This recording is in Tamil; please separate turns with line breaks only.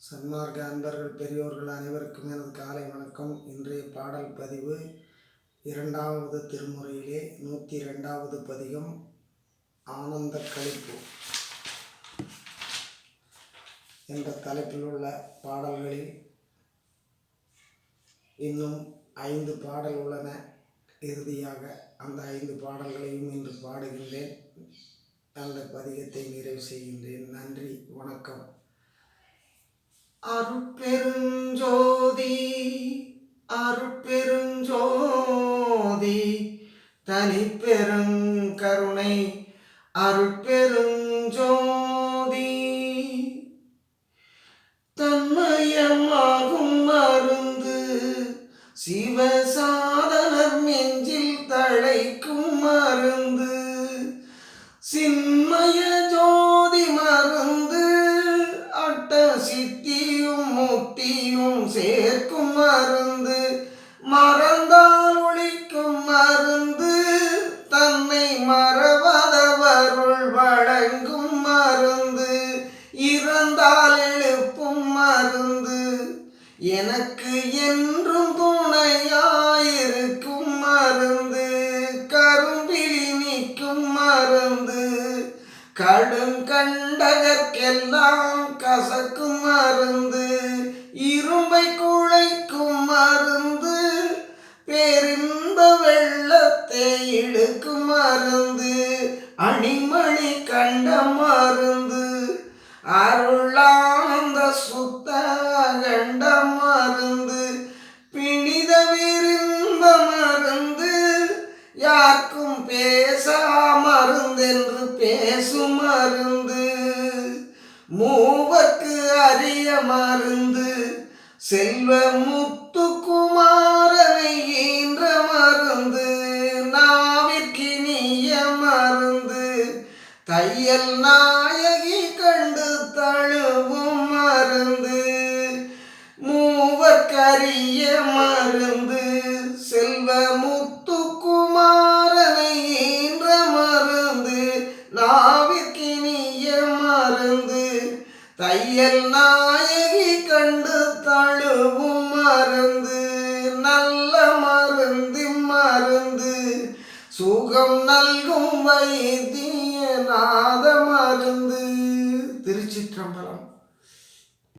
சன்மார்க்க அன்பர்கள் பெரியோர்கள் அனைவருக்கும் எனது காலை வணக்கம். இன்றைய பாடல் பதிவு 2வது திருமுறையிலே 102வது பதிகம் ஆனந்த களிப்பு என்ற தலைப்பில் உள்ள பாடல்களில் இன்னும் 5 பாடல் உள்ளன. இறுதியாக அந்த 5 பாடல்களையும் இன்று பாடுகின்றேன். அந்த பதிகத்தை நிறைவு செய்கின்றேன். நன்றி, வணக்கம். அருட்பெருஞ்சோதி அருட்பெருஞ்சோதி தனிப்பெருங்கருணை அருட்பெருஞ்சோதி தன்மயமாகும் மருந்து சிவசாதனர் நெஞ்சில் தழைக்கும் மருந்து சின்மய ஜோதி மருந்து அட்ட சித்தியும் முத்தியும் சேர்க்கும் மருந்து மறந்தால் ஒழிக்கும் மருந்து தன்னை மறவாதவருள் வழங்கும் மருந்து இறந்தால் எழுப்பும் மருந்து எனக்கு என்றும் துணையாயிருக்கும் மருந்து கரும்பிலி நீக்கும் மருந்து கடும் கண்டகற்கெல்லாம் கசக்கும் மருந்து இரும்பை குழைக்கும் மருந்து பேரின்ப வெள்ளத்தை இழுக்கும் மருந்து அணிமணி கண்ட மருந்து அருளானந்த சுத்த கண்ட மருந்து பிணித விரும்ப மருந்து யாருக்கும் பேசா மருந்தென்று பேசும் மருந்து மூவர்க்கு அரிய மருந்து செல்வ முத்துக்குமாரனை ஈன்ற மருந்து நாவிற்கினிய மருந்து தையல் நாயகி கண்டு தழுவும் மருந்து மூவர்க்கரிய மருந்து செல்வ முத்துக்குமாரனை ஈன்ற மருந்து நாவிற்கினிய மருந்து தையல் நாயகி கண்டு தழுவும் மருந்து நல்ல மருந்து மருந்து சுகம் நல்கும் வைத்திய நாத மருந்து. திருச்சிற்றம்பலம்.